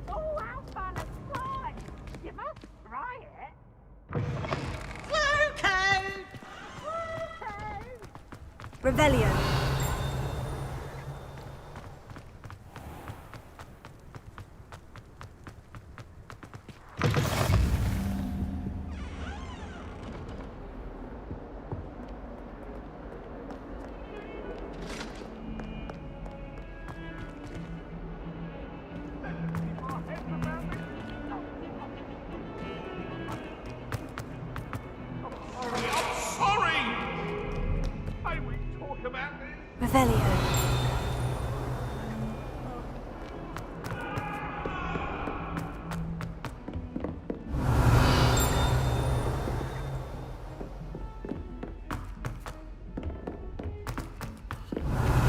Oh, how fun and fun! You must try it. Revelio. Revelio.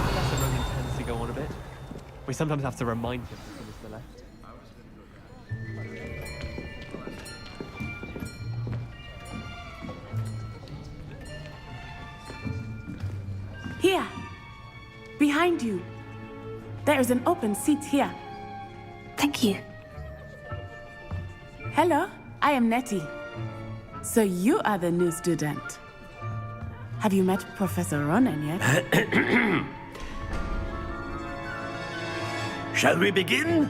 Professor Rogan tends to go on a bit. We sometimes have to remind him to finish the left. Here! Behind you! There is an open seat here. Thank you. Hello, I am Nettie. So you are the new student. Have you met Professor Ronan yet? Shall we begin?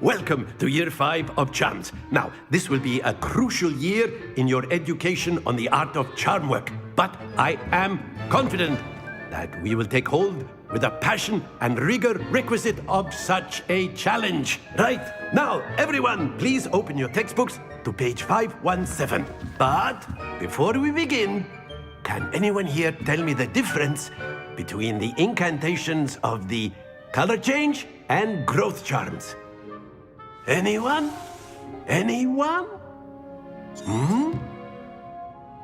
Welcome to Year 5 of Charms. Now, this will be a crucial year in your education on the art of charm work. But I am confident that we will take hold with the passion and rigor requisite of such a challenge. Right, now, everyone, please open your textbooks to page 517. But before we begin, can anyone here tell me the difference between the incantations of the color change and growth charms? Anyone? Anyone?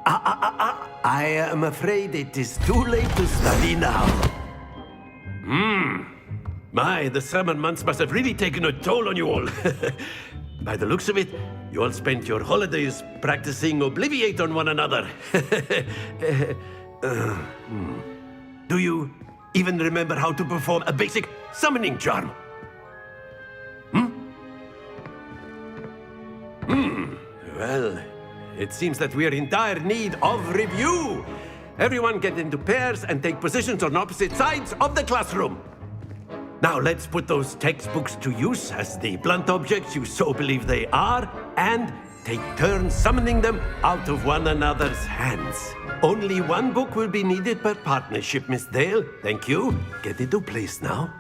I am afraid it is too late to study now. My, the summer months must have really taken a toll on you all. By the looks of it, you all spent your holidays practicing Obliviate on one another. Do you even remember how to perform a basic summoning charm? Well, it seems that we are in dire need of review. Everyone get into pairs and take positions on opposite sides of the classroom. Now let's put those textbooks to use as the blunt objects you so believe they are, and take turns summoning them out of one another's hands. Only one book will be needed per partnership, Miss Dale. Thank you. Get into place now.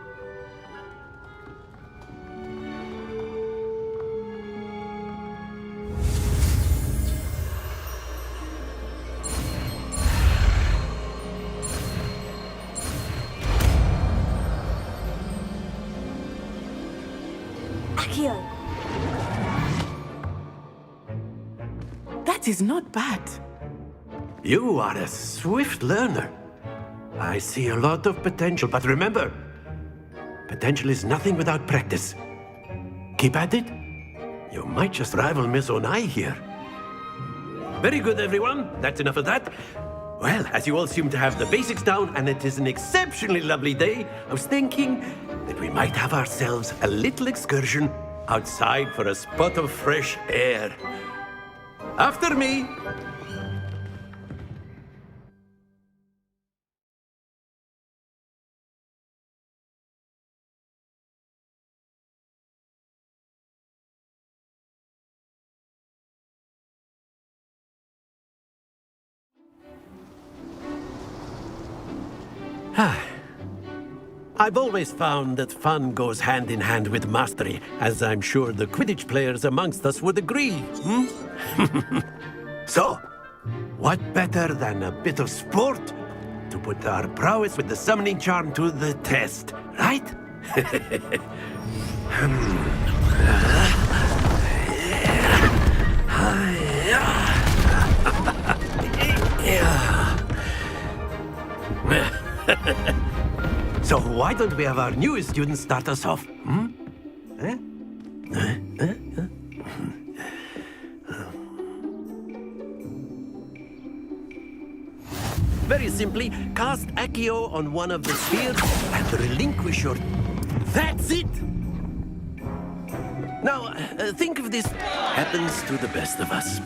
Accio. That is not bad. You are a swift learner. I see a lot of potential, but remember, potential is nothing without practice. Keep at it. You might just rival Miss Onai here. Very good, everyone. That's enough of that. Well, as you all seem to have the basics down, and it is an exceptionally lovely day, I was thinking that we might have ourselves a little excursion outside for a spot of fresh air. After me. I've always found that fun goes hand in hand with mastery, as I'm sure the Quidditch players amongst us would agree. So, what better than a bit of sport to put our prowess with the summoning charm to the test, right? So why don't we have our newest student start us off? Very simply, cast Accio on one of the spheres and relinquish your That's it! Now, think of this happens to the best of us.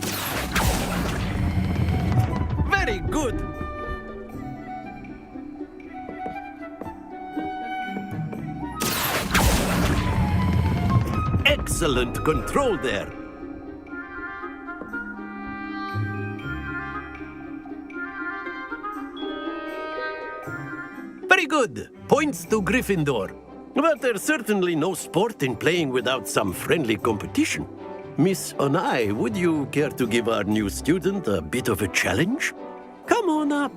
Very good! Excellent control there. Very good. Points to Gryffindor. But there's certainly no sport in playing without some friendly competition. Miss Onai, would you care to give our new student a bit of a challenge? Come on up.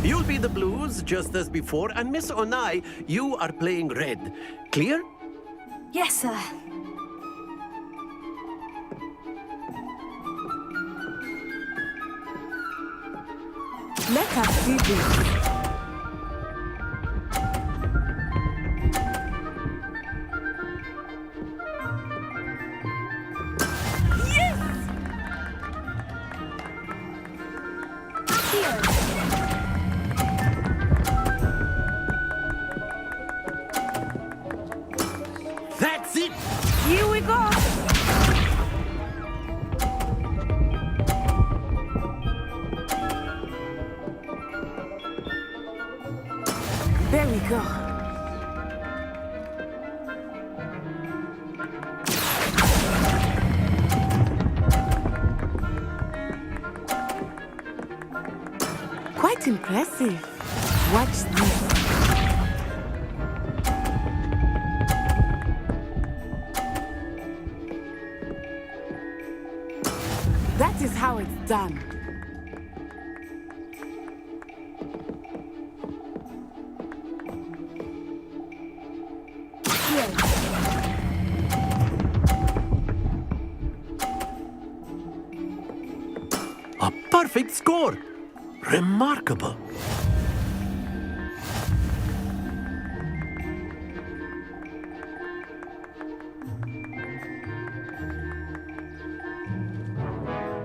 You'll be the blues, just as before, and Miss Onai, you are playing red. Clear? Yes, sir. Let us see this. That's it! Here we go. There we go. Quite impressive. Watch this. That is how it's done. A perfect score! Remarkable!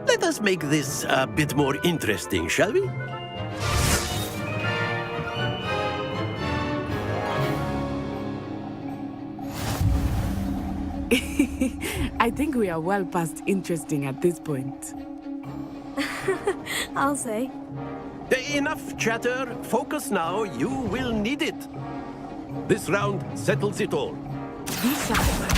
Let us make this a bit more interesting, shall we? I think we are well past interesting at this point. I'll say. Enough chatter. Focus now. You will need it. This round settles it all. Be sharp.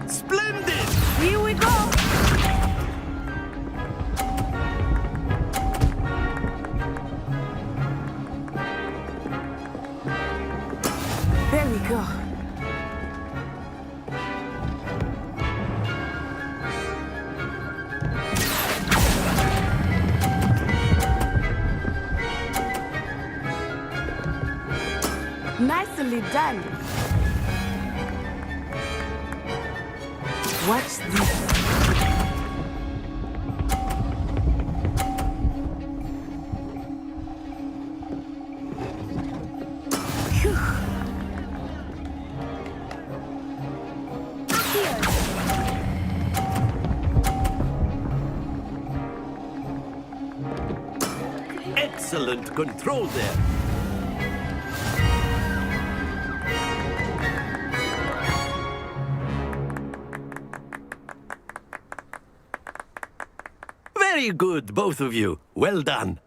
Splendid! Here we go. There we go. Nicely done. Watch this. Phew. Excellent control there. Very good, both of you. Well done.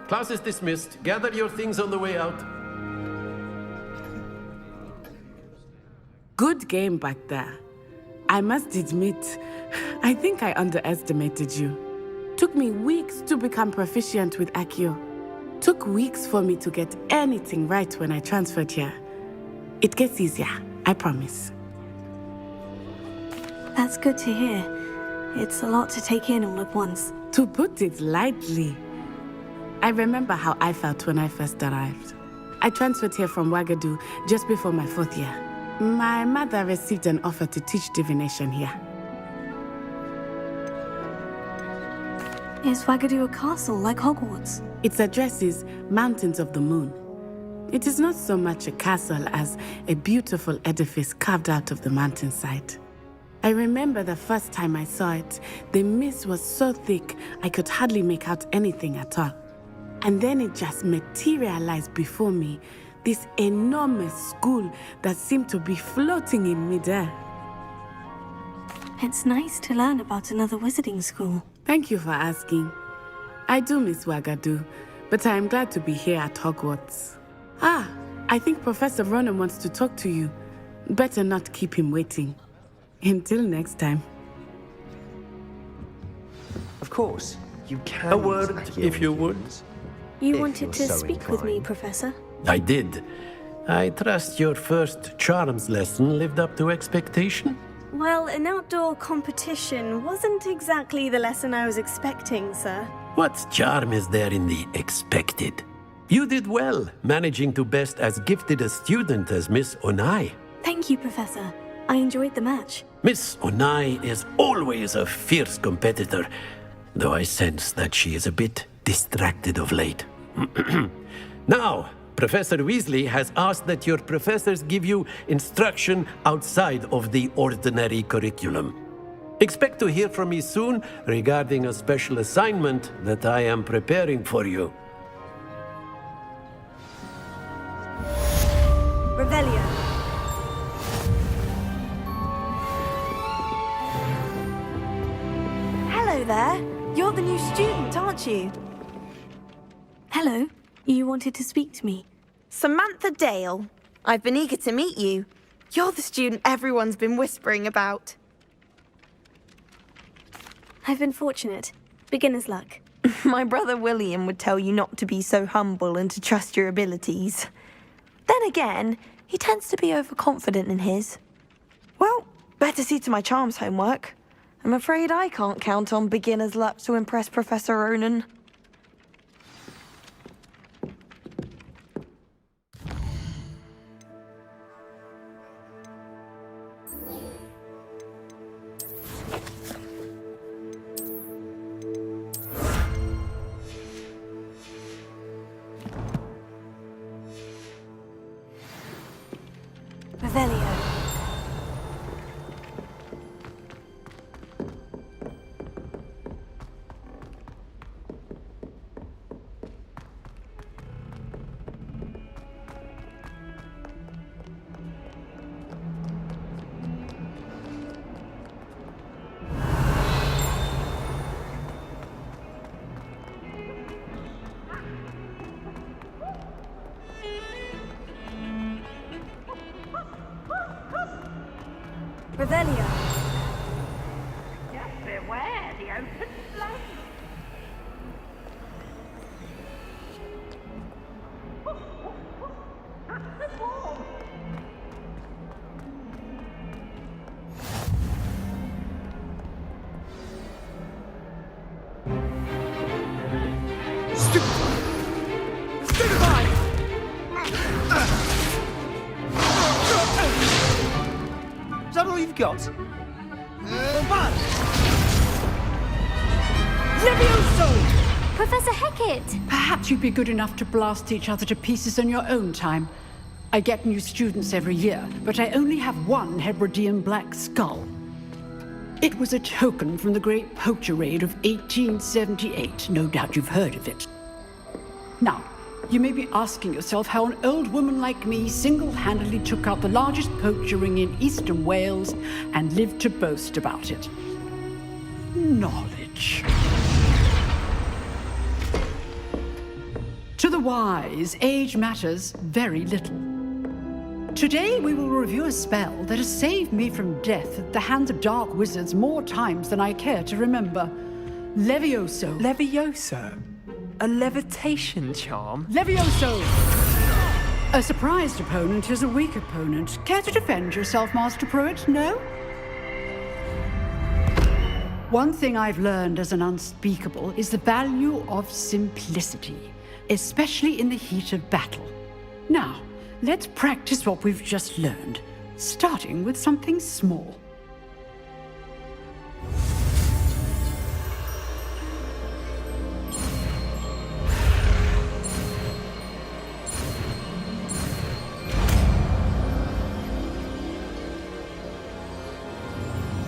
Class is dismissed. Gather your things on the way out. Good game back there. I must admit, I think I underestimated you. Took me weeks to become proficient with Accio. Took weeks for me to get anything right when I transferred here. It gets easier, I promise. That's good to hear. It's a lot to take in all at once. To put it lightly, I remember how I felt when I first arrived. I transferred here from Wagadu just before my 4th year. My mother received an offer to teach divination here. Is Wagadu a castle like Hogwarts? Its address is Mountains of the Moon. It is not so much a castle as a beautiful edifice carved out of the mountainside. I remember the first time I saw it, the mist was so thick I could hardly make out anything at all. And then it just materialized before me, this enormous school that seemed to be floating in midair. It's nice to learn about another wizarding school. Thank you for asking. I do miss Wagadu, but I am glad to be here at Hogwarts. I think Professor Ronan wants to talk to you. Better not keep him waiting. Until next time. Of course, you can. A word, if you would. You wanted to speak with me, Professor? I did. I trust your first charms lesson lived up to expectation? Well, an outdoor competition wasn't exactly the lesson I was expecting, sir. What charm is there in the expected? You did well, managing to best as gifted a student as Miss Onai. Thank you, Professor. I enjoyed the match. Miss Onai is always a fierce competitor, though I sense that she is a bit distracted of late. Now, Professor Weasley has asked that your professors give you instruction outside of the ordinary curriculum. Expect to hear from me soon regarding a special assignment that I am preparing for you. Revelio. Hello there. You're the new student, aren't you? Hello. You wanted to speak to me. Samantha Dale. I've been eager to meet you. You're the student everyone's been whispering about. I've been fortunate. Beginner's luck. My brother William would tell you not to be so humble and to trust your abilities. Then again, he tends to be overconfident in his. Well, better see to my charms homework. I'm afraid I can't count on beginner's luck to impress Professor Ronan. Revelio. Revelio. Just beware the open flame. The wall. Is that all you've got? Professor Hecat! Perhaps you'd be good enough to blast each other to pieces in your own time. I get new students every year, but I only have one Hebridean black skull. It was a token from the Great Poacher Raid of 1878. No doubt you've heard of it. Now, you may be asking yourself how an old woman like me single-handedly took out the largest poacher ring in eastern Wales and lived to boast about it. Knowledge. To the wise, age matters very little. Today we will review a spell that has saved me from death at the hands of dark wizards more times than I care to remember. Levioso. Levioso? A levitation charm? Levioso! A surprised opponent is a weak opponent. Care to defend yourself, Master Pruitt? No? One thing I've learned as an unspeakable is the value of simplicity, especially in the heat of battle. Now, let's practice what we've just learned, starting with something small.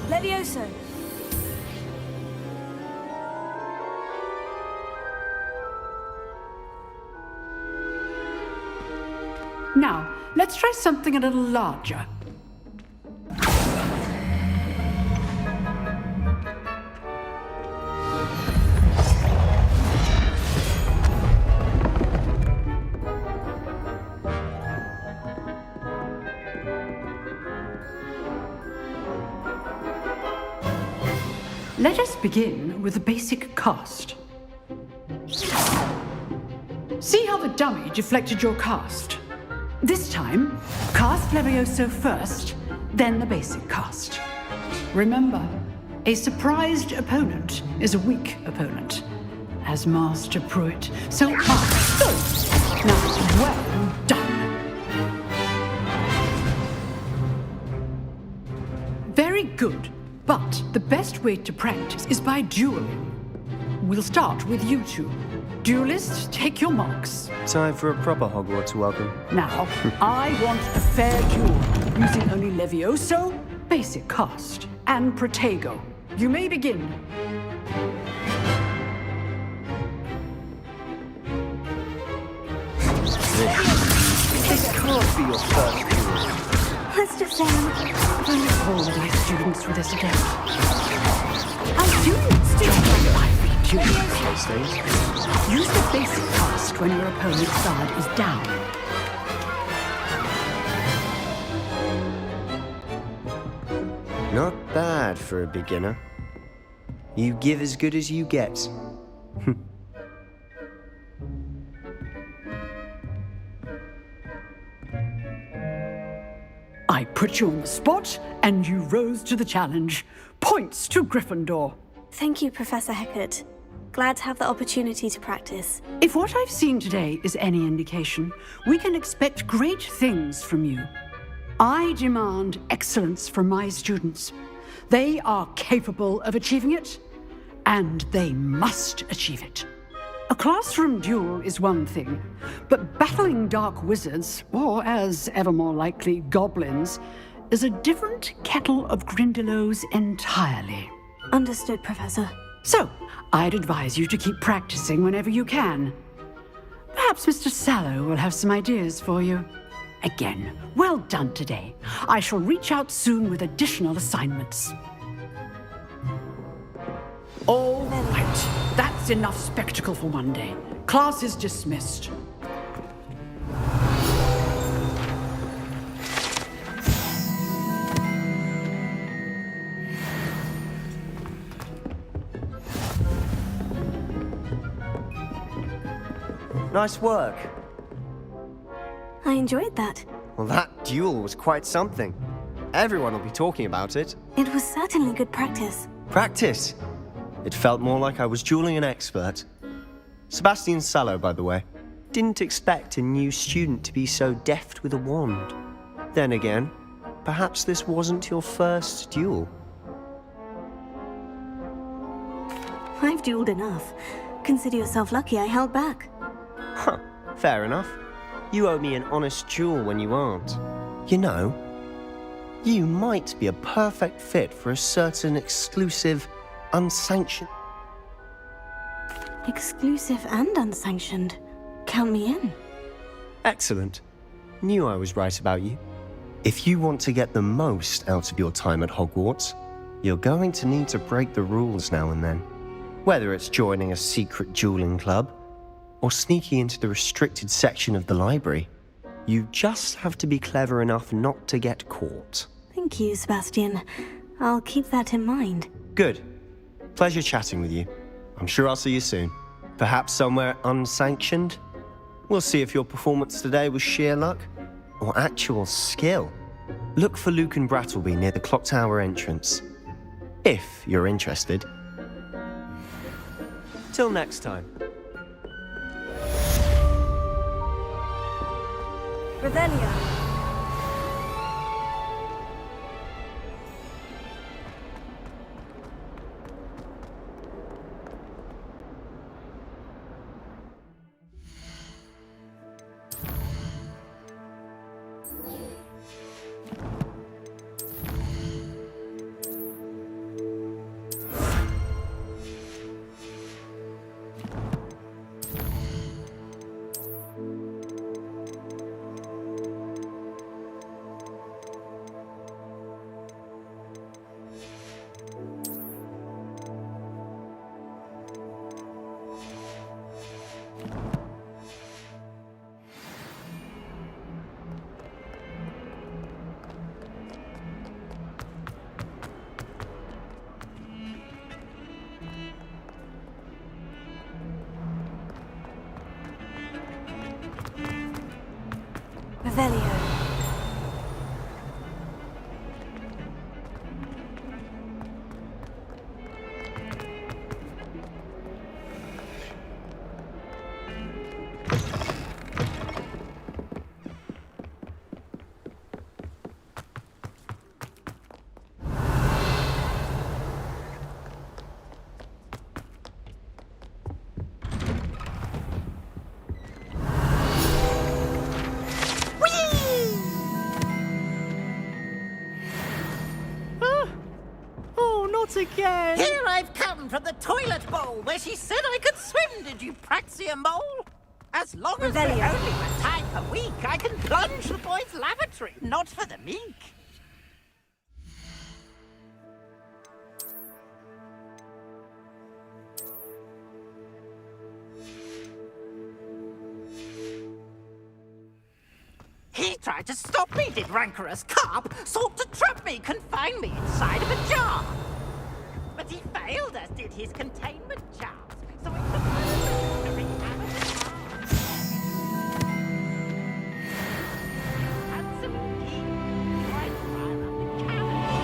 Levioso. Now, let's try something a little larger. Let us begin with the basic cast. See how the dummy deflected your cast? This time, cast Levioso first, then the basic cast. Remember, a surprised opponent is a weak opponent, as Master Pruitt so hard. Now, well done. Very good, but the best way to practice is by dueling. We'll start with you two. Duelists, take your marks. Time for a proper Hogwarts welcome. Now, I want a fair duel, using only Levioso, basic cast, and Protego. You may begin. This can't be your first duel. Let's just say If only all of my students were this adept. Our students still have my duels. Use the basic cast when your opponent's guard is down. Not bad for a beginner. You give as good as you get. I put you on the spot, and you rose to the challenge. Points to Gryffindor. Thank you, Professor Hecat. Glad to have the opportunity to practice. If what I've seen today is any indication, we can expect great things from you. I demand excellence from my students. They are capable of achieving it, and they must achieve it. A classroom duel is one thing, but battling dark wizards, or as ever more likely, goblins, is a different kettle of Grindylows entirely. Understood, Professor. So, I'd advise you to keep practicing whenever you can. Perhaps Mr. Sallow will have some ideas for you. Again, well done today. I shall reach out soon with additional assignments. All right, that's enough spectacle for one day. Class is dismissed. Nice work. I enjoyed that. Well, that duel was quite something. Everyone will be talking about it. It was certainly good practice. Practice. It felt more like I was dueling an expert. Sebastian Sallow, by the way. Didn't expect a new student to be so deft with a wand. Then again, perhaps this wasn't your first duel. I've dueled enough. Consider yourself lucky I held back. Huh, fair enough. You owe me an honest duel when you aren't. You know, you might be a perfect fit for a certain exclusive, unsanctioned... Exclusive and unsanctioned. Count me in. Excellent. Knew I was right about you. If you want to get the most out of your time at Hogwarts, you're going to need to break the rules now and then. Whether it's joining a secret dueling club, or sneaking into the restricted section of the library, you just have to be clever enough not to get caught. Thank you, Sebastian. I'll keep that in mind. Good. Pleasure chatting with you. I'm sure I'll see you soon. Perhaps somewhere unsanctioned? We'll see if your performance today was sheer luck or actual skill. Look for Luke and Brattleby near the clock tower entrance. if you're interested. Till next time. Revelio. Revelio. Again! Here I've come from the toilet bowl where she said I could swim, did you praxia mole? As long as we're only for time per week, I can plunge the boys' lavatory, not for the meek. He tried to stop me, did rancorous carp, sought to trap me, confine me inside of a jar. But he failed, as did his containment charms, so it took me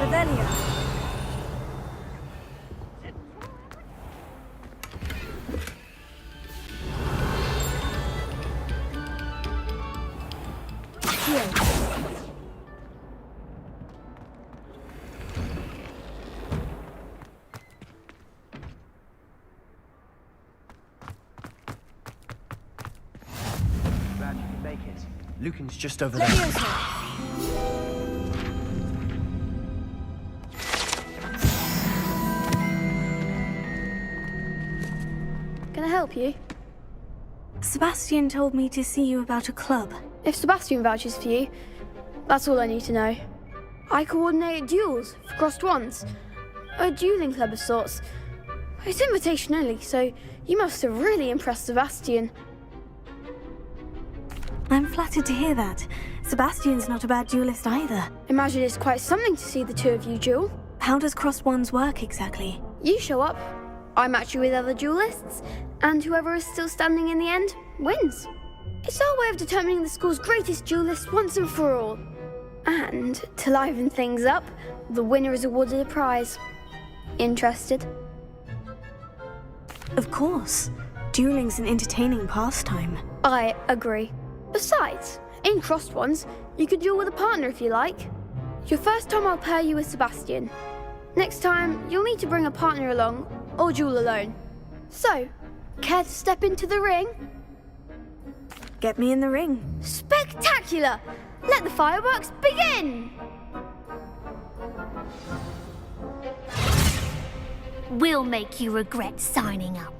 Revelio. Glad you can make it. Lucan's just over there. Can I help you? Sebastian told me to see you about a club. If Sebastian vouches for you, that's all I need to know. I coordinate duels for crossed ones. A dueling club of sorts. It's invitation only, so you must have really impressed Sebastian. I'm flattered to hear that. Sebastian's not a bad duelist either. Imagine it's quite something to see the two of you duel. How does crossed ones work exactly? You show up, I match you with other duelists, and whoever is still standing in the end wins. It's our way of determining the school's greatest duelist once and for all. And to liven things up, the winner is awarded a prize. Interested? Of course. Dueling's an entertaining pastime. I agree. Besides, in crossed ones, you could duel with a partner if you like. Your first time I'll pair you with Sebastian. Next time, you'll need to bring a partner along, or duel alone. So, care to step into the ring? Get me in the ring. Spectacular! Let the fireworks begin! We'll make you regret signing up.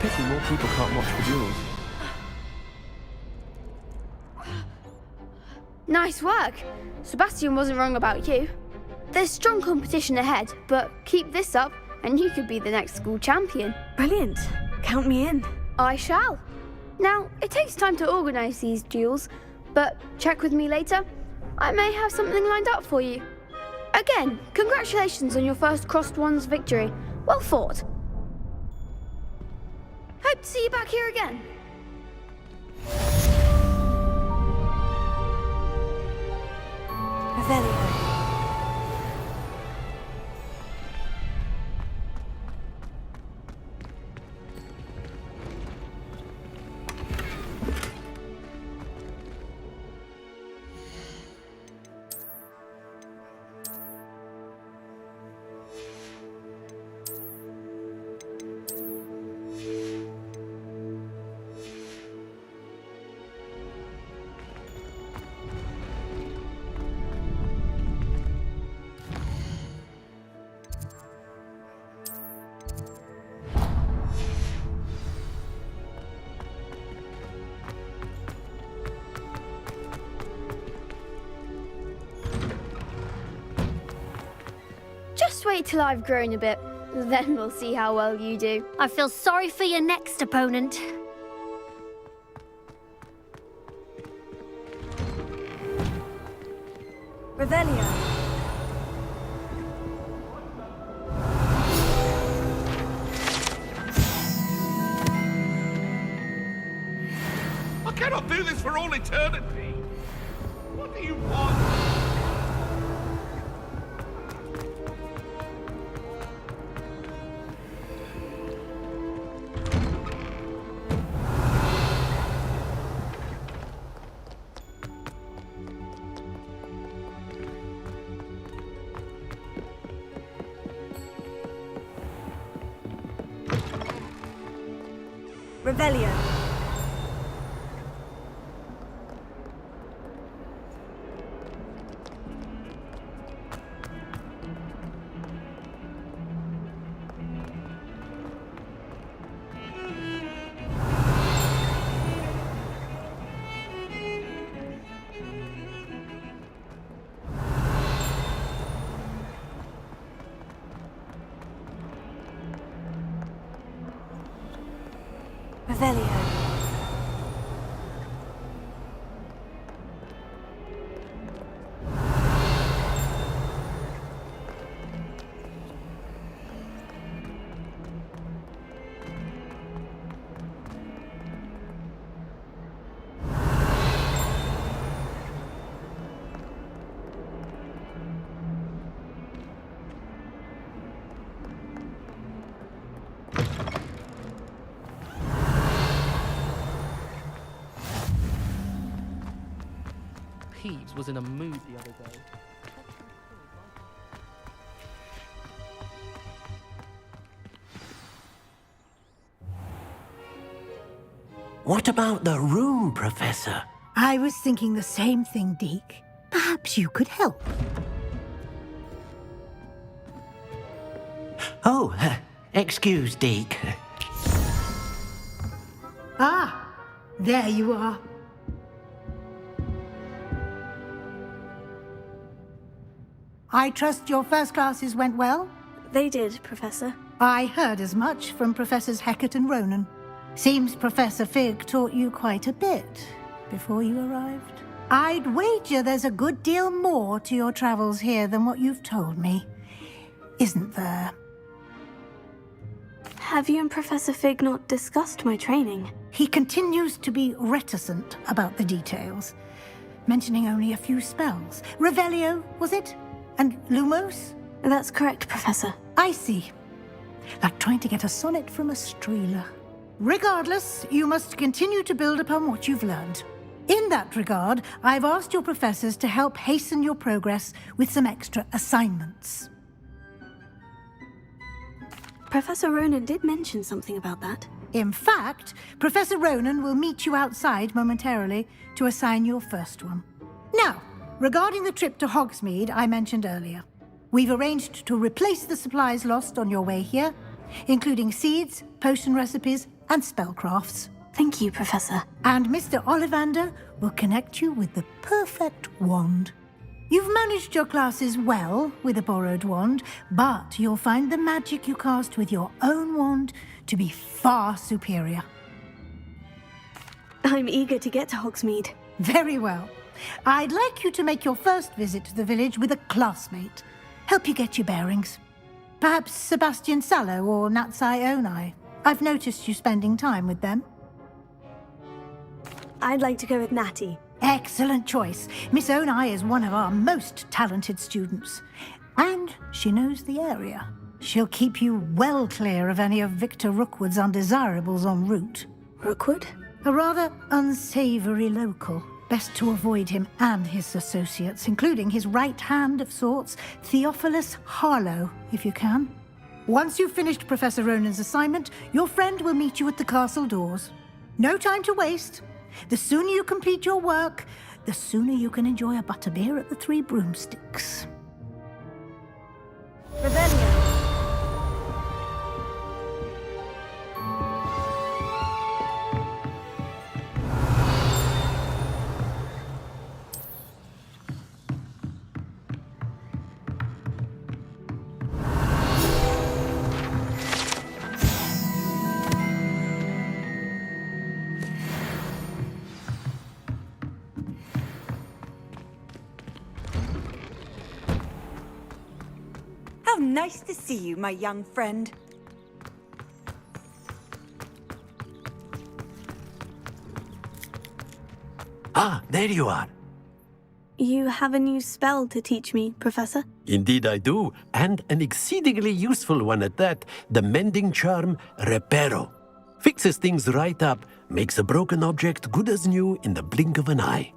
pity more people can't watch the duels. Nice work. Sebastian wasn't wrong about you. There's strong competition ahead, but keep this up and you could be the next school champion. Brilliant. Count me in. I shall. Now, it takes time to organise these duels, but check with me later. I may have something lined up for you. Again, congratulations on your first Crossed Wands victory. Well fought. Hope to see you back here again. Revelio. Just wait till I've grown a bit, then we'll see how well you do. I feel sorry for your next opponent. Revelio. I cannot do this for all eternity. What do you want? Revelio. Revelio. Peeves was in a mood the other day. What about the room, Professor? I was thinking the same thing, Deke. Perhaps you could help. Oh, excuse, Deke. Ah, there you are. I trust your first classes went well? They did, Professor. I heard as much from Professors Hecat and Ronan. Seems Professor Fig taught you quite a bit before you arrived. I'd wager there's a good deal more to your travels here than what you've told me. Isn't there? Have you and Professor Fig not discussed my training? He continues to be reticent about the details, mentioning only a few spells. Revelio, was it? And Lumos? That's correct, Professor. I see. Like trying to get a sonnet from a streeler. Regardless, you must continue to build upon what you've learned. In that regard, I've asked your professors to help hasten your progress with some extra assignments. Professor Ronan did mention something about that. In fact, Professor Ronan will meet you outside momentarily to assign your first one. Now, regarding the trip to Hogsmeade I mentioned earlier, we've arranged to replace the supplies lost on your way here, including seeds, potion recipes, and spellcrafts. Thank you, Professor. And Mr. Ollivander will connect you with the perfect wand. You've managed your classes well with a borrowed wand, but you'll find the magic you cast with your own wand to be far superior. I'm eager to get to Hogsmeade. Very well. I'd like you to make your first visit to the village with a classmate. Help you get your bearings. Perhaps Sebastian Sallow or Natsai Onai. I've noticed you spending time with them. I'd like to go with Natty. Excellent choice. Miss Onai is one of our most talented students. And she knows the area. She'll keep you well clear of any of Victor Rookwood's undesirables en route. Rookwood? A rather unsavory local. Best to avoid him and his associates, including his right hand of sorts, Theophilus Harlow, if you can. Once you've finished Professor Ronan's assignment, your friend will meet you at the castle doors. No time to waste. The sooner you complete your work, the sooner you can enjoy a butterbeer at the Three Broomsticks. Revelio. How nice to see you, my young friend. Ah, there you are. You have a new spell to teach me, Professor? Indeed I do, and an exceedingly useful one at that. The mending charm, Reparo. Fixes things right up, makes a broken object good as new in the blink of an eye.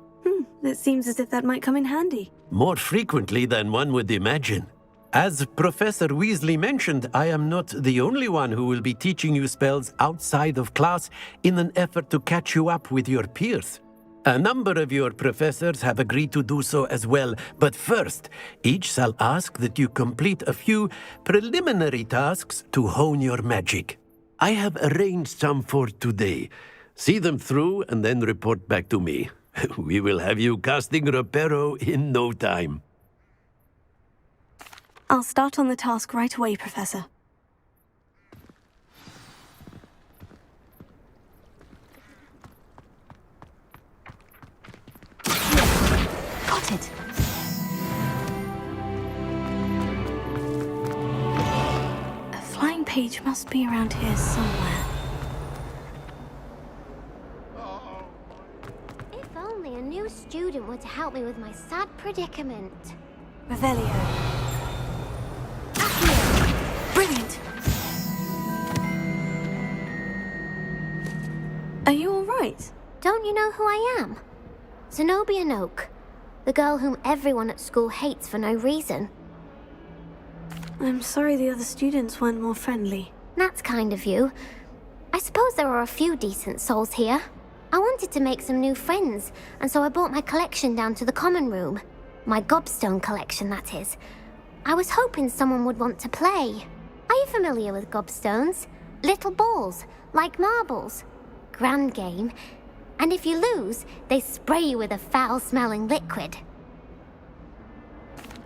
It seems as if that might come in handy. More frequently than one would imagine. As Professor Weasley mentioned, I am not the only one who will be teaching you spells outside of class in an effort to catch you up with your peers. A number of your professors have agreed to do so as well, but first, each shall ask that you complete a few preliminary tasks to hone your magic. I have arranged some for today. See them through and then report back to me. We will have you casting Reparo in no time. I'll start on the task right away, Professor. Got it. A flying page must be around here somewhere. If only a new student were to help me with my sad predicament. Revelio. Brilliant! Are you all right? Don't you know who I am? Zenobia Noak, the girl whom everyone at school hates for no reason. I'm sorry the other students weren't more friendly. That's kind of you. I suppose there are a few decent souls here. I wanted to make some new friends, and so I brought my collection down to the common room. My gobstone collection, that is. I was hoping someone would want to play. Are you familiar with gobstones? Little balls, like marbles. Grand game. And if you lose, they spray you with a foul-smelling liquid.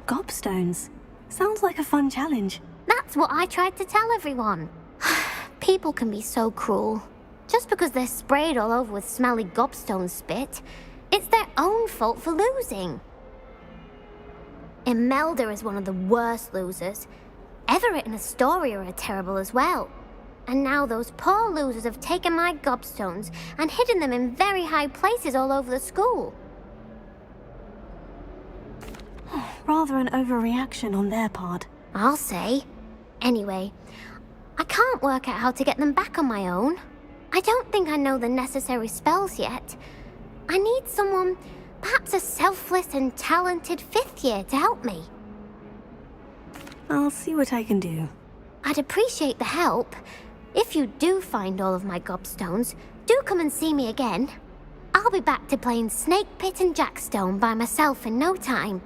Gobstones? Sounds like a fun challenge. That's what I tried to tell everyone. People can be so cruel. Just because they're sprayed all over with smelly gobstone spit, it's their own fault for losing. Imelda is one of the worst losers. Everett and Astoria are terrible as well. And now those poor losers have taken my gobstones and hidden them in very high places all over the school. Rather an overreaction on their part. I'll say. Anyway, I can't work out how to get them back on my own. I don't think I know the necessary spells yet. I need someone, perhaps a selfless and talented fifth year to help me. I'll see what I can do. I'd appreciate the help. If you do find all of my gobstones, do come and see me again. I'll be back to playing Snake Pit and Jackstone by myself in no time.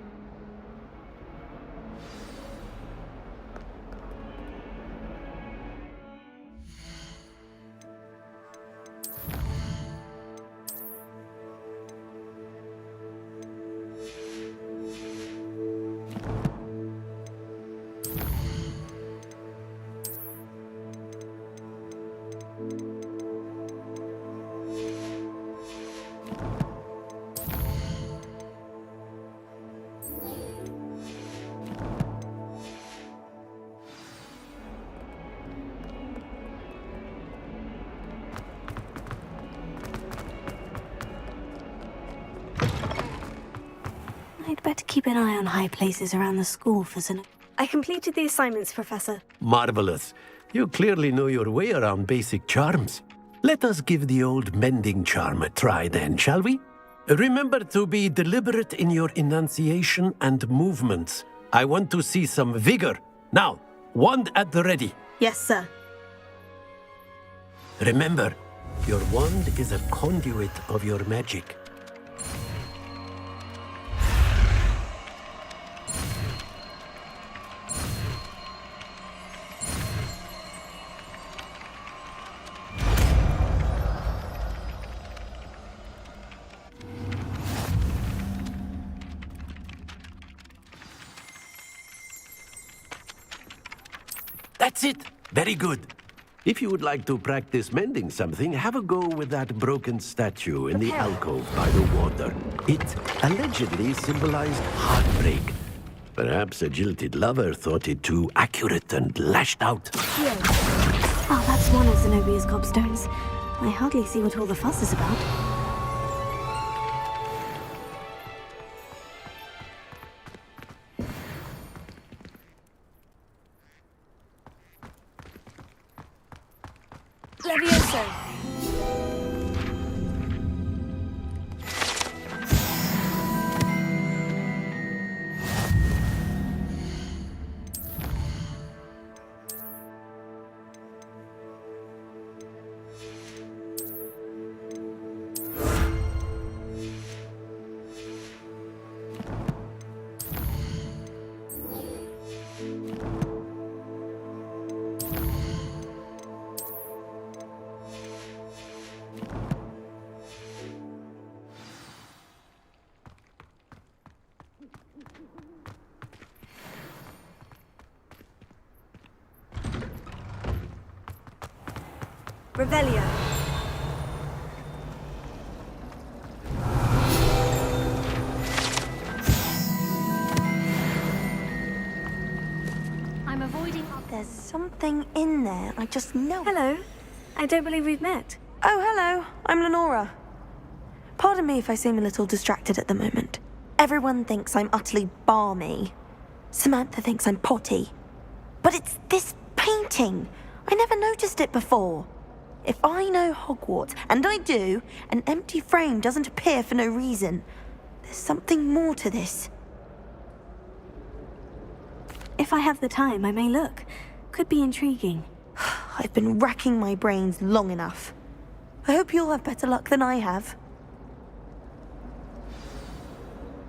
better keep an eye on high places around the school for Zenobia. I completed the assignments, Professor. Marvelous. You clearly know your way around basic charms. Let us give the old mending charm a try then, shall we? Remember to be deliberate in your enunciation and movements. I want to see some vigor. Now, wand at the ready. Yes, sir. Remember, your wand is a conduit of your magic. That's it. Very good. If you would like to practice mending something, have a go with that broken statue in the alcove by the water. It allegedly symbolized heartbreak. Perhaps a jilted lover thought it too accurate and lashed out. Here. Oh, that's one of Zenobia's gobstones. I hardly see what all the fuss is about. Levioso. Revelio. I'm avoiding... There's something in there. I just know. Hello. I don't believe we've met. Oh, hello. I'm Lenora. Pardon me if I seem a little distracted at the moment. Everyone thinks I'm utterly balmy. Samantha thinks I'm potty. But it's this painting. I never noticed it before. If I know Hogwarts, and I do, an empty frame doesn't appear for no reason. There's something more to this. If I have the time, I may look. Could be intriguing. I've been racking my brains long enough. I hope you'll have better luck than I have.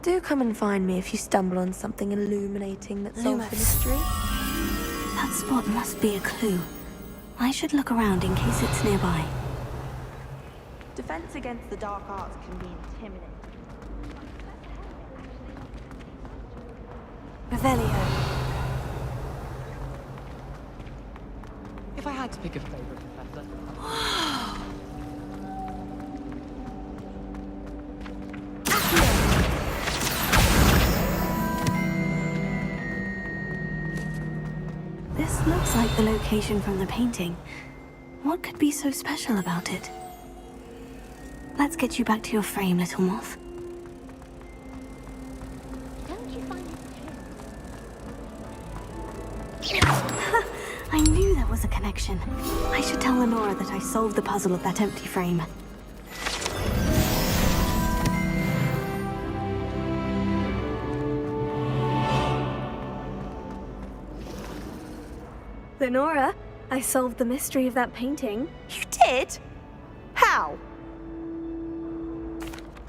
Do come and find me if you stumble on something illuminating that solves the mystery. That spot must be a clue. I should look around in case it's nearby. Defense against the dark arts can be intimidating. Revelio. If I had to pick a favorite professor... This looks like the location from the painting. What could be so special about it? Let's get you back to your frame, little moth. Don't you find I knew there was a connection. I should tell Lenora that I solved the puzzle of that empty frame. Lenora, I solved the mystery of that painting. You did? How?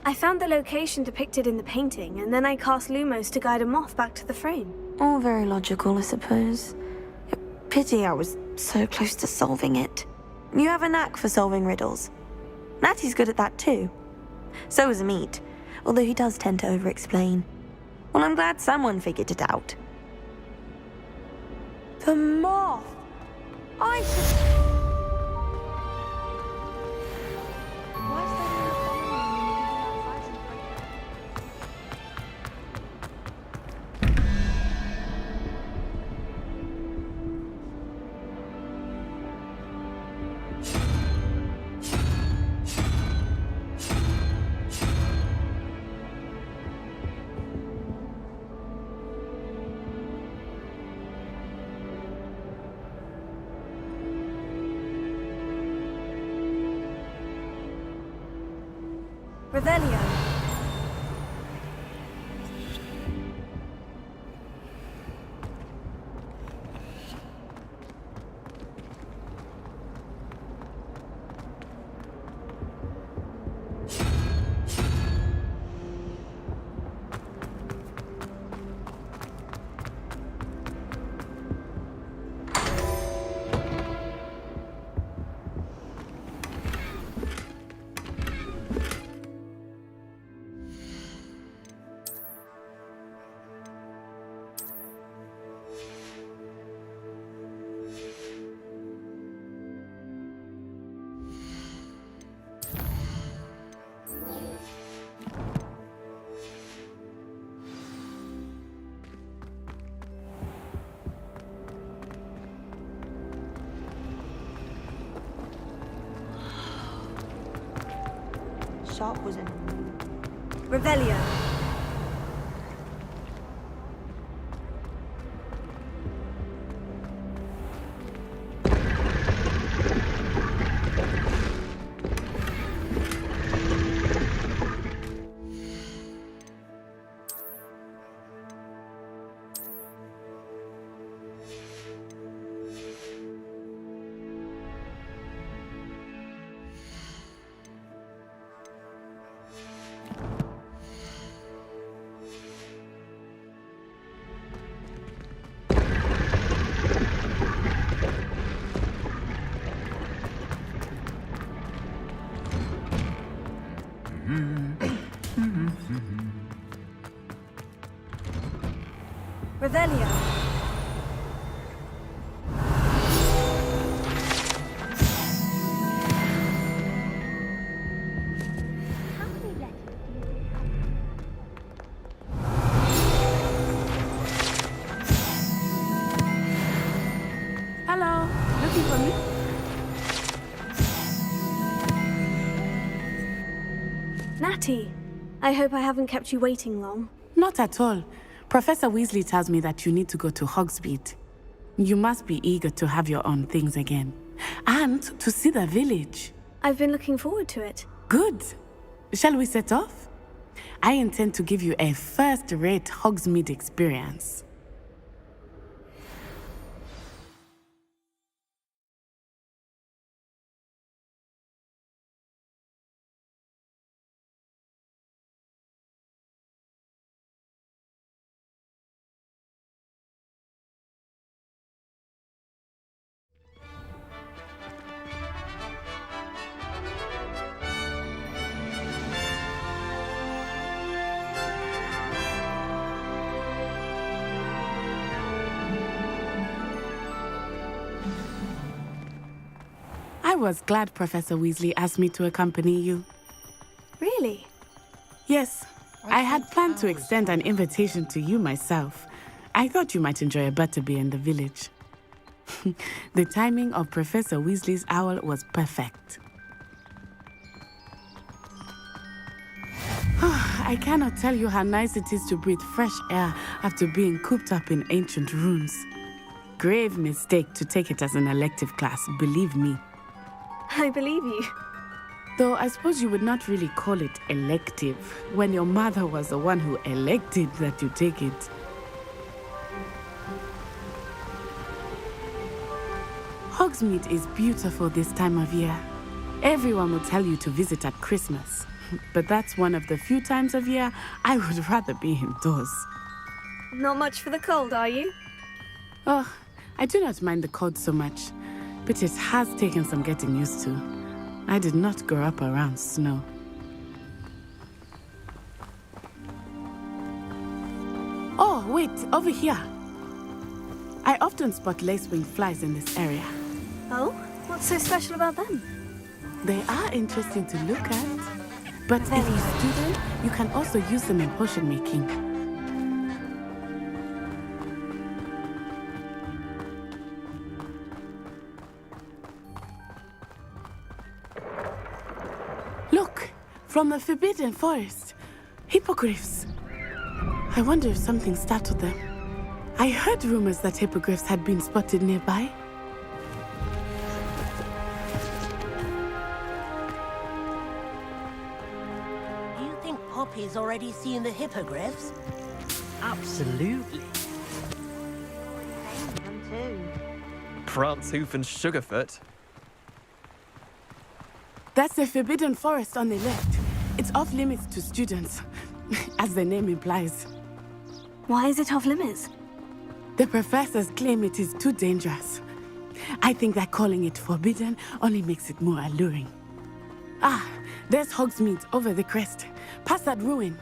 I found the location depicted in the painting, and then I cast Lumos to guide a moth back to the frame. All very logical, I suppose. Pity I was so close to solving it. You have a knack for solving riddles. Natty's good at that too. So is Amit, although he does tend to over-explain. Well, I'm glad someone figured it out. The moth! I should... Why is there no following Revelio. Sharp was in. Revelio. Revelio. Hello, looking for me? Natty, I hope I haven't kept you waiting long. Not at all. Professor Weasley tells me that you need to go to Hogsmeade. You must be eager to have your own things again. And to see the village. I've been looking forward to it. Good. Shall we set off? I intend to give you a first-rate Hogsmeade experience. I was glad Professor Weasley asked me to accompany you. Really? Yes, I had planned to extend an invitation to you myself. I thought you might enjoy a butterbeer in the village. The timing of Professor Weasley's owl was perfect. I cannot tell you how nice it is to breathe fresh air after being cooped up in ancient ruins. Grave mistake to take it as an elective class, believe me. I believe you. Though I suppose you would not really call it elective when your mother was the one who elected that you take it. Hogsmeade is beautiful this time of year. Everyone will tell you to visit at Christmas, but that's one of the few times of year I would rather be indoors. Not much for the cold, are you? Oh, I do not mind the cold so much, but it has taken some getting used to. I did not grow up around snow. Oh, wait, over here. I often spot lacewing flies in this area. Oh? What's so special about them? They are interesting to look at. But if you stew them, you can also use them in potion making. Look, from the Forbidden Forest. Hippogriffs. I wonder if something startled them. I heard rumors that hippogriffs had been spotted nearby. Poppy's already seeing the hippogriffs? Absolutely. Them too. Prancehoof and Sugarfoot. That's the Forbidden Forest on the left. It's off limits to students, as the name implies. Why is it off limits? The professors claim it is too dangerous. I think that calling it forbidden only makes it more alluring. Ah, there's Hogsmeade over the crest. Past that ruin.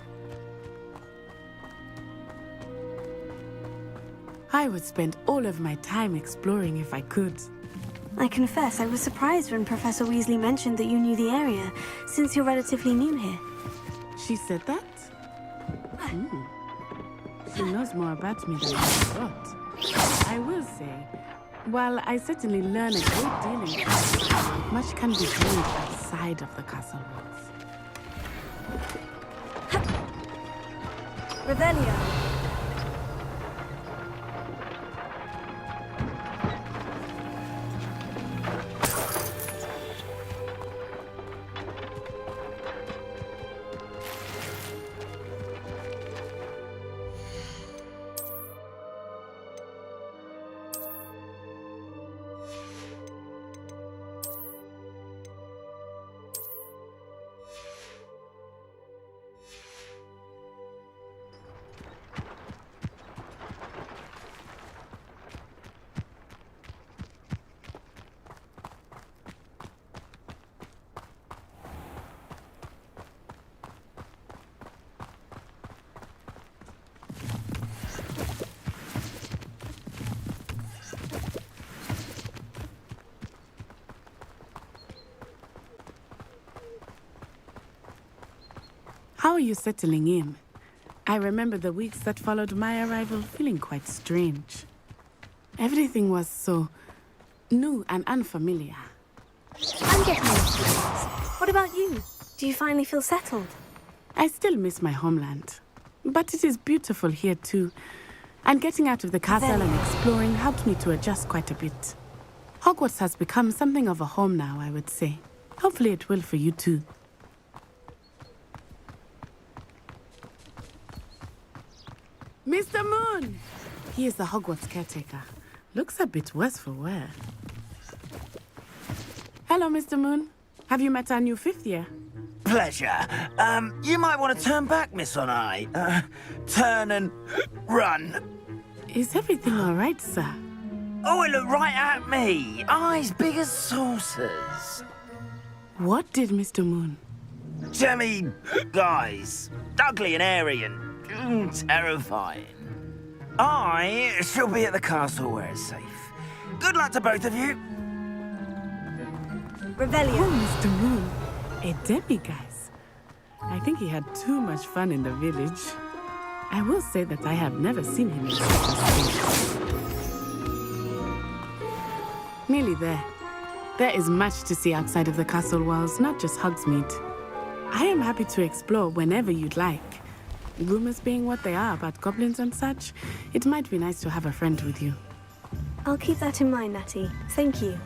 I would spend all of my time exploring if I could. I confess I was surprised when Professor Weasley mentioned that you knew the area, since you're relatively new here. She said that? She knows more about me than I thought. I will say, while I certainly learn a great deal in class, much can be gained outside of the castle walls. Revelio. How are you settling in? I remember the weeks that followed my arrival feeling quite strange. Everything was so new and unfamiliar. I'm getting used to things. What about you? Do you finally feel settled? I still miss my homeland, but it is beautiful here too. And getting out of the castle and exploring helped me to adjust quite a bit. Hogwarts has become something of a home now, I would say. Hopefully it will for you too. Mr. Moon! He is the Hogwarts caretaker. Looks a bit worse for wear. Hello, Mr. Moon. Have you met our new fifth year? Pleasure. You might want to turn back, Miss Onai. Turn and run. Is everything all right, sir? Oh, it looked right at me. Eyes big as saucers. What did Mr. Moon? Jemmy, guys. Ugly and airy and terrifying. I shall be at the castle where it's safe. Good luck to both of you. Revelio. Oh, Mr. Moon. A demi-guise. I think he had too much fun in the village. I will say that I have never seen him in such a state. Nearly there. There is much to see outside of the castle walls, not just Hogsmeade. I am happy to explore whenever you'd like. Rumors being what they are about goblins and such, it might be nice to have a friend with you. I'll keep that in mind, Natty. Thank you.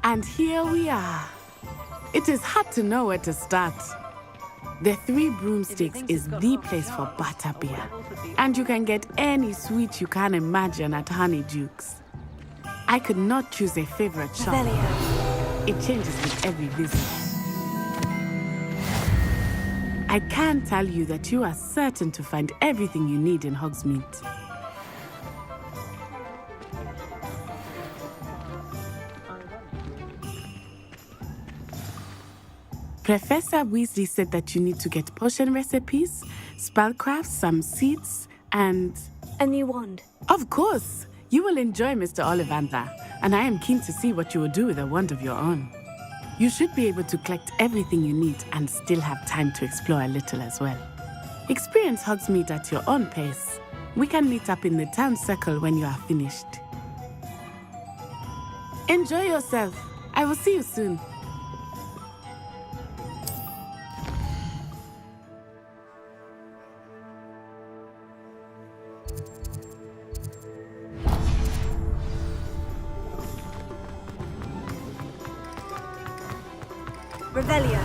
And here we are. It is hard to know where to start. The Three Broomsticks is the place for butterbeer. And you can get any sweet you can imagine at Honeyduke's. I could not choose a favorite shop. Revelio. It changes with every visit. I can tell you that you are certain to find everything you need in Hogsmeade. Professor Weasley said that you need to get potion recipes, spellcrafts, some seeds, and... a new wand. Of course! You will enjoy Mr. Ollivander, and I am keen to see what you will do with a wand of your own. You should be able to collect everything you need and still have time to explore a little as well. Experience Hogsmeade at your own pace. We can meet up in the town circle when you are finished. Enjoy yourself. I will see you soon. Revelio.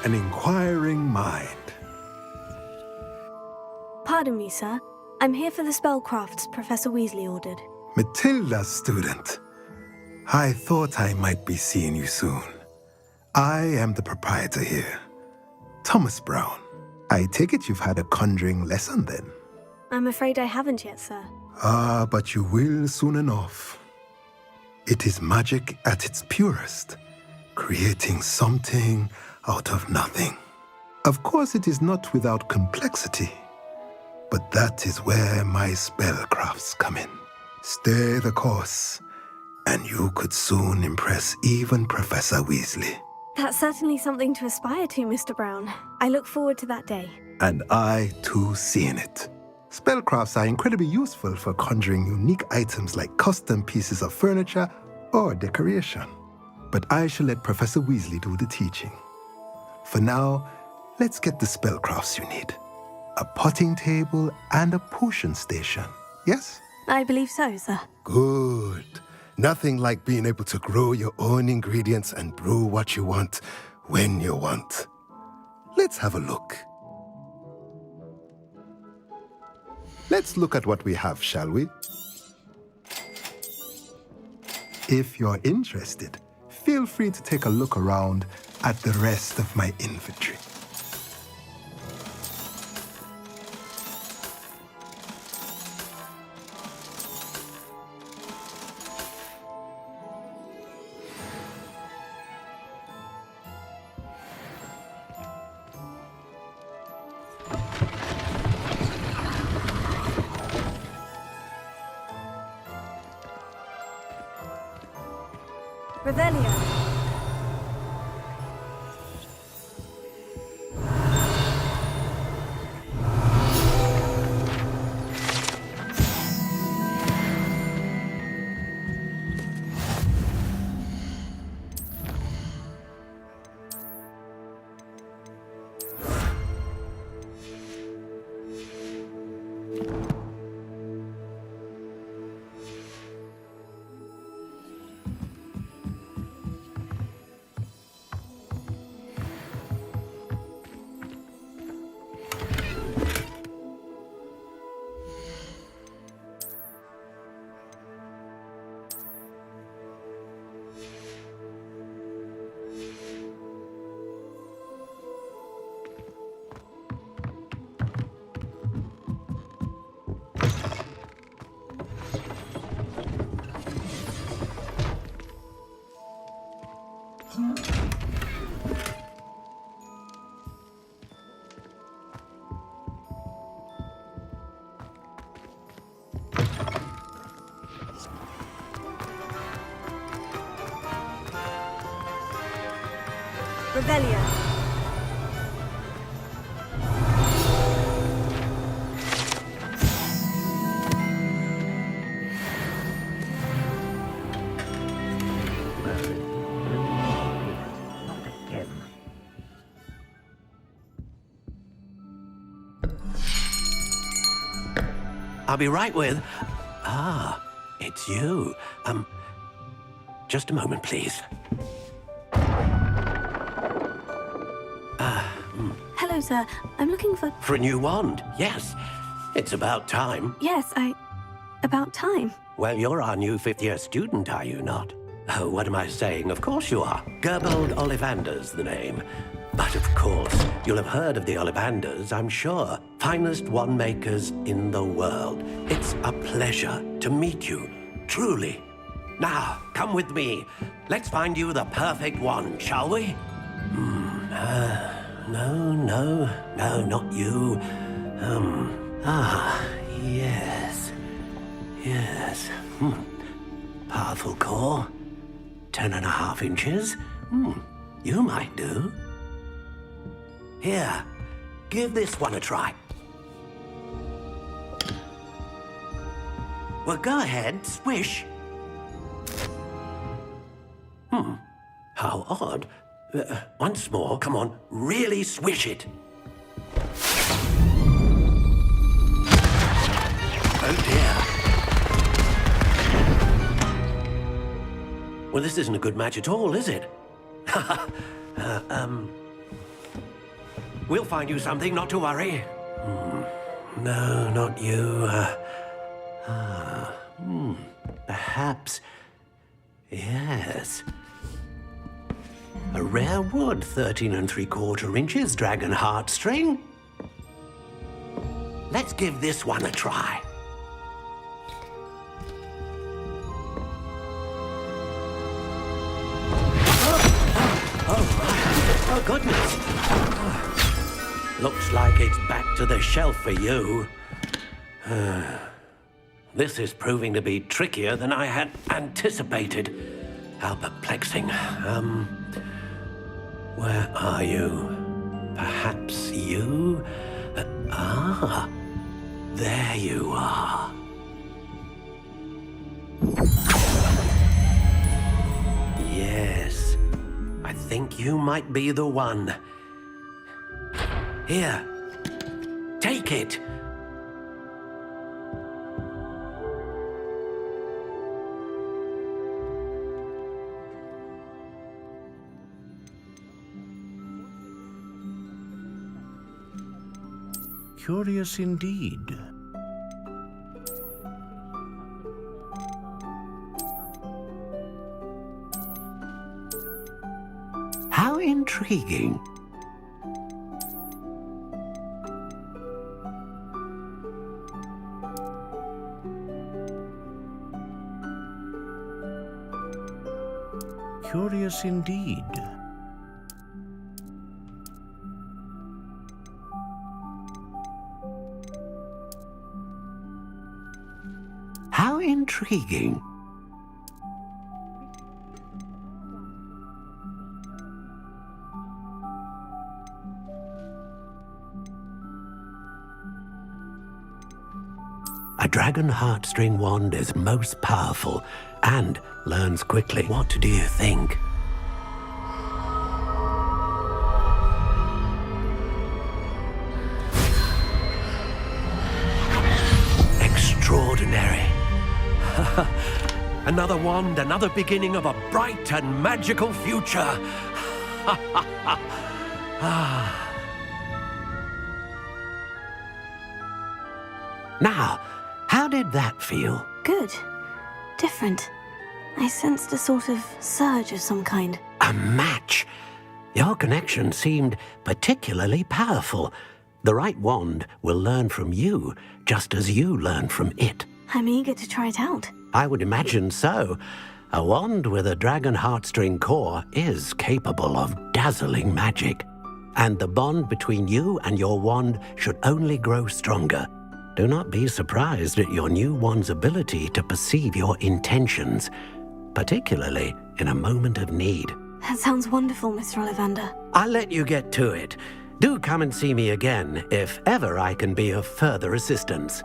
An inquiring mind. Pardon me, sir. I'm here for the spellcrafts Professor Weasley ordered. Matilda, student. I thought I might be seeing you soon. I am the proprietor here, Thomas Brown. I take it you've had a conjuring lesson then? I'm afraid I haven't yet, sir. Ah, but you will soon enough. It is magic at its purest, creating something out of nothing. Of course, it is not without complexity, but that is where my spellcrafts come in. Stay the course, and you could soon impress even Professor Weasley. That's certainly something to aspire to, Mr. Brown. I look forward to that day. And I, too, seeing it. Spellcrafts are incredibly useful for conjuring unique items like custom pieces of furniture or decoration. But I shall let Professor Weasley do the teaching. For now, let's get the spellcrafts you need. A potting table and a potion station, yes? I believe so, sir. Good. Nothing like being able to grow your own ingredients and brew what you want when you want. Let's have a look. Let's look at what we have, shall we? If you're interested, feel free to take a look around at the rest of my inventory. Revelio. Revelio. I'll be right with... Ah, it's you. Just a moment, please. Hello, sir. I'm looking for... For a new wand, yes. It's about time. Yes, about time. Well, you're our new fifth-year student, are you not? Oh, what am I saying? Of course you are. Gerbold Ollivander's the name. But of course, you'll have heard of the Ollivanders, I'm sure. Finest wand makers in the world. It's a pleasure to meet you, truly. Now, come with me. Let's find you the perfect wand, shall we? No, not you. Yes. Powerful core. 10.5 inches. You might do. Here, give this one a try. Well, go ahead, swish. How odd. Once more, come on, really swish it. Oh dear. Well, this isn't a good match at all, is it? We'll find you something, not to worry. No, not you. Perhaps... Yes. A rare wood, 13 3/4 inches, dragon heartstring. Let's give this one a try. Oh, goodness. Looks like it's back to the shelf for you. This is proving to be trickier than I had anticipated. How perplexing. Where are you? Perhaps you? There you are. Yes, I think you might be the one. Here, take it. Curious indeed. How intriguing. Curious indeed. How intriguing. A dragon heartstring wand is most powerful and learns quickly. What do you think? Extraordinary. Another wand, another beginning of a bright and magical future. Now, how did that feel? Good. Different. I sensed a sort of surge of some kind. A match. Your connection seemed particularly powerful. The right wand will learn from you, just as you learn from it. I'm eager to try it out. I would imagine so. A wand with a dragon heartstring core is capable of dazzling magic. And the bond between you and your wand should only grow stronger. Do not be surprised at your new wand's ability to perceive your intentions, particularly in a moment of need. That sounds wonderful, Mr. Ollivander. I'll let you get to it. Do come and see me again if ever I can be of further assistance.